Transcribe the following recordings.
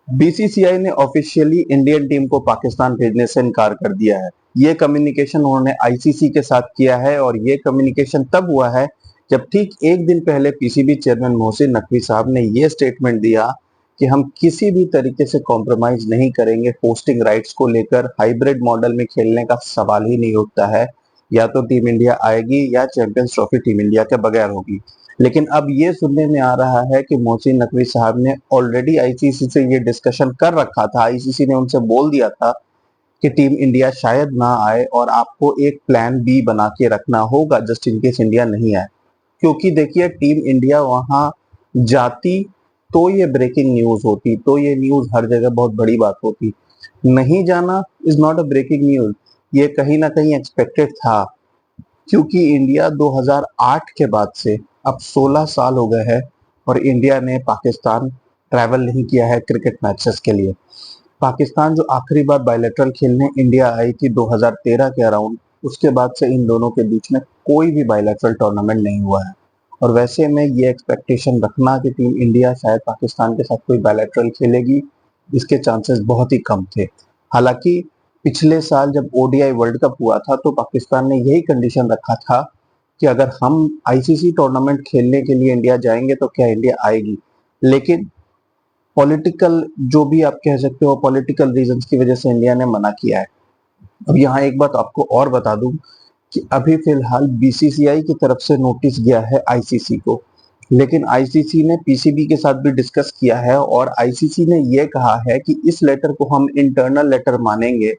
BCCI ने officially Indian team को पाकिस्तान भेजने से इनकार कर दिया है। ये कम्युनिकेशन उन्होंने आईसीसी के साथ किया है और ये कम्युनिकेशन तब हुआ है जब ठीक एक दिन पहले पीसीबी चेयरमैन मोहसिन नकवी साहब ने ये स्टेटमेंट दिया कि हम किसी भी तरीके से कॉम्प्रोमाइज नहीं करेंगे होस्टिंग राइट्स को लेकर। हाइब्रिड मॉडल में खेलने का सवाल ही नहीं उठता है, या तो टीम इंडिया आएगी या चैंपियंस ट्रॉफी टीम इंडिया के बगैर होगी। लेकिन अब ये सुनने में आ रहा है कि मोहसिन नकवी साहब ने ऑलरेडी आईसीसी से ये डिस्कशन कर रखा था। आईसीसी ने उनसे बोल दिया था कि टीम इंडिया शायद ना आए और आपको एक प्लान बी बना के रखना होगा जस्ट इन केस इंडिया नहीं आए। क्योंकि देखिए, टीम इंडिया वहां जाती तो ये ब्रेकिंग न्यूज होती, तो ये न्यूज हर जगह बहुत बड़ी बात होती। नहीं जाना is not a breaking news, ये कहीं ना कहीं एक्सपेक्टेड था। क्योंकि इंडिया 2008 के बाद से अब 16 साल हो गए हैं और इंडिया ने पाकिस्तान ट्रैवल नहीं किया है क्रिकेट मैचेस के लिए। पाकिस्तान जो आखिरी बार बायलैटरल खेलने इंडिया आई थी 2013 के अराउंड, उसके बाद से इन दोनों के बीच में कोई भी बायलैटरल टूर्नामेंट नहीं हुआ है। और वैसे में ये एक्सपेक्टेशन रखना कि टीम इंडिया शायद पाकिस्तान के साथ कोई बायलैटरल खेलेगी, इसके चांसेस बहुत ही कम थे। हालांकि पिछले साल जब ओडीआई वर्ल्ड कप हुआ था तो पाकिस्तान ने यही कंडीशन रखा था कि अगर हम आईसीसी टूर्नामेंट खेलने के लिए इंडिया जाएंगे तो क्या इंडिया आएगी। लेकिन पॉलिटिकल, जो भी आप कह सकते हो, पॉलिटिकल रीजंस की वजह से इंडिया ने मना किया है। अब यहाँ एक बात आपको और बता दूं कि अभी फिलहाल बीसीसीआई की तरफ से नोटिस गया है आईसीसी को, लेकिन आईसीसी ने पीसीबी के साथ भी डिस्कस किया है और आईसीसी ने यह कहा है कि इस लेटर को हम इंटरनल लेटर मानेंगे,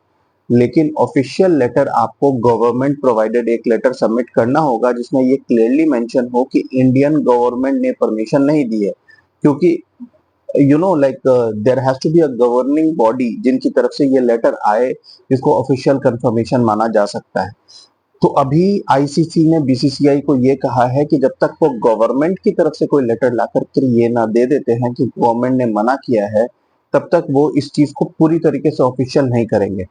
लेकिन ऑफिशियल लेटर आपको गवर्नमेंट प्रोवाइडेड एक लेटर सबमिट करना होगा जिसमें ये क्लियरली मेंशन हो कि इंडियन गवर्नमेंट ने परमिशन नहीं दी है। क्योंकि like there has to be a governing body जिनकी तरफ से ये लेटर आए, जिसको ऑफिशियल कंफर्मेशन माना जा सकता है। तो अभी आईसीसी ने बीसीसीआई को ये कहा है कि जब तक वो गवर्नमेंट की तरफ से कोई लेटर ला करके ये ना दे देते हैं कि गवर्नमेंट ने मना किया है, तब तक वो इस चीज को पूरी तरीके से ऑफिशियल नहीं करेंगे।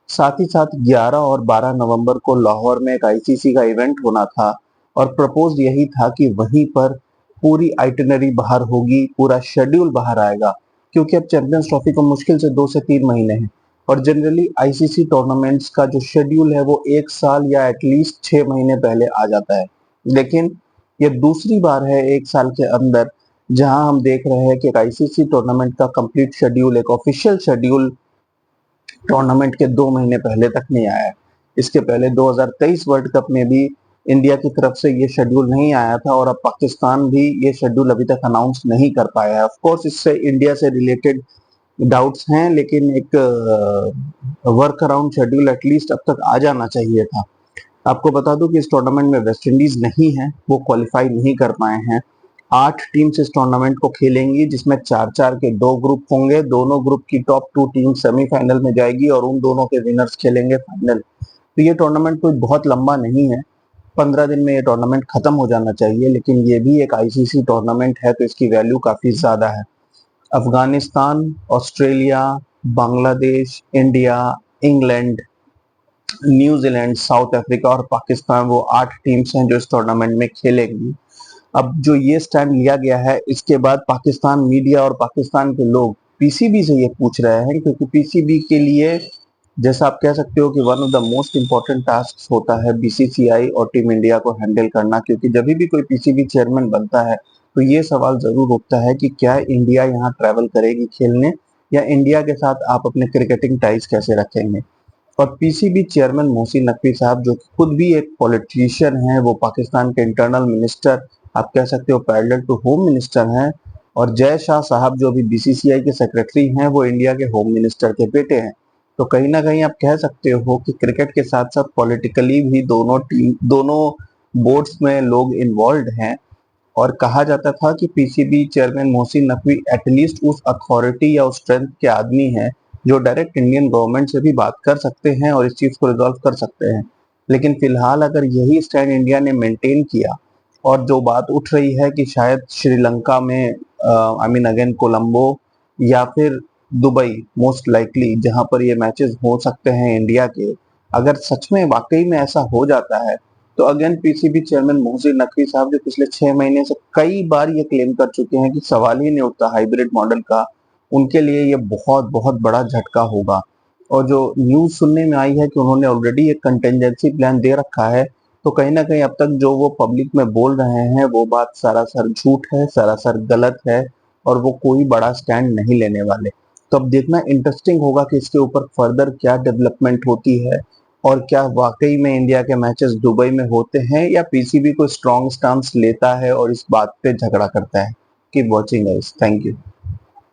साथ ही साथ 11 और 12 नवंबर को लाहौर में एक आईसीसी का इवेंट होना था और प्रपोज यही था कि वहीं पर पूरी आइटिनरी बाहर होगी, पूरा शेड्यूल बाहर आएगा। क्योंकि अब चैंपियंस ट्रॉफी को मुश्किल से 2 से 3 महीने हैं और जनरली आईसीसी टूर्नामेंट्स का जो शेड्यूल है वो एक साल या एटलीस्ट 6 महीने पहले आ जाता है। लेकिन ये दूसरी बार है एक साल के अंदर जहां हम देख रहे हैं कि आईसीसी टूर्नामेंट का कंप्लीट शेड्यूल, एक ऑफिशियल शेड्यूल टूर्नामेंट के 2 महीने पहले तक नहीं आया है। इसके पहले 2023 वर्ल्ड कप में भी इंडिया की तरफ से ये शेड्यूल नहीं आया था और अब पाकिस्तान भी ये शेड्यूल अभी तक अनाउंस नहीं कर पाया है। ऑफ कोर्स इससे इंडिया से रिलेटेड डाउट्स हैं, लेकिन एक वर्क अराउंड शेड्यूल एटलीस्ट अब तक आ जाना चाहिए था। आपको बता दूं कि इस टूर्नामेंट में वेस्ट इंडीज नहीं है, वो क्वालिफाई नहीं कर पाए हैं। 8 टीम्स इस टूर्नामेंट को खेलेंगी जिसमें 4-4 के 2 ग्रुप होंगे। दोनों ग्रुप की टॉप 2 टीम सेमीफाइनल में जाएगी और उन दोनों के विनर्स खेलेंगे फाइनल। तो ये टूर्नामेंट कोई बहुत लंबा नहीं है, 15 दिन में ये टूर्नामेंट खत्म हो जाना चाहिए, लेकिन ये भी एक आईसीसी टूर्नामेंट है तो इसकी वैल्यू काफी ज्यादा है। Afghanistan, Australia, Bangladesh, India, England, New Zealand, south Africa और पाकिस्तान, वो 8 टीम्स हैं जो इस टूर्नामेंट में खेलेंगी। अब जो ये स्टैंड लिया गया है, इसके बाद पाकिस्तान मीडिया और पाकिस्तान के लोग पीसीबी से ये पूछ रहे हैं, क्योंकि पीसीबी के लिए, जैसा आप कह सकते हो कि one of the most important task होता है बीसीसीआई और टीम इंडिया को हैंडल करना। क्योंकि जब भी कोई पीसीबी चेयरमैन बनता है तो ये सवाल जरूर उठता है कि क्या इंडिया यहाँ ट्रैवल करेगी खेलने, या इंडिया के साथ आप अपने क्रिकेटिंग टाइज कैसे रखेंगे। और पीसीबी चेयरमैन मोहसिन नकवी साहब, जो खुद भी एक पॉलिटिशियन हैं, वो पाकिस्तान के इंटरनल मिनिस्टर, आप कह सकते हो पैरेलल टू होम मिनिस्टर हैं। और जय शाह साहब जो अभी बीसीसीआई के सेक्रेटरी हैं, वो इंडिया के होम मिनिस्टर के बेटे हैं। तो कहीं ना कहीं आप कह सकते हो कि क्रिकेट के साथ साथ पॉलिटिकली भी दोनों बोर्ड्स में लोग इन्वॉल्व हैं। और कहा जाता था कि PCB chairman Mohsin Naqvi at least उस अथॉरिटी या उस स्ट्रेंथ के आदमी हैं जो डायरेक्ट इंडियन गवर्नमेंट से भी बात कर सकते हैं और इस चीज को रिजॉल्व कर सकते हैं। लेकिन फिलहाल अगर यही स्टैंड इंडिया ने मेंटेन किया, और जो बात उठ रही है कि शायद श्रीलंका में, आई मीन अगेन कोलंबो, या फिर दुबई, मोस्ट लाइकली जहां पर ये मैचेस हो सकते हैं इंडिया के, अगर सच में वाकई में ऐसा हो जाता है तो again PCB chairman Mohsin Naqvi साहब, जो पिछले 6 महीने से कई बार ये क्लेम कर चुके हैं कि सवाल ही नहीं उठता हाइब्रिड मॉडल का, उनके लिए ये बहुत बहुत बड़ा झटका होगा। और जो न्यूज़ सुनने में आई है कि उन्होंने ऑलरेडी एक कंटिजेंसी प्लान दे रखा है, तो कहीं न कहीं अब तक जो वो पब्लिक में बोल रहे हैं, वो बात सरासर झूठ है, सरासर गलत है और वो कोई बड़ा स्टैंड नहीं लेने वाले। तो अब देखना इंटरेस्टिंग होगा कि इसके ऊपर फर्दर क्या डेवलपमेंट होती है और क्या वाक़ई में इंडिया के मैचेस दुबई में होते हैं या पीसीबी कोई स्ट्रॉन्ग स्टांस लेता है और इस बात पे झगड़ा करता है। Keep watching guys, thank you.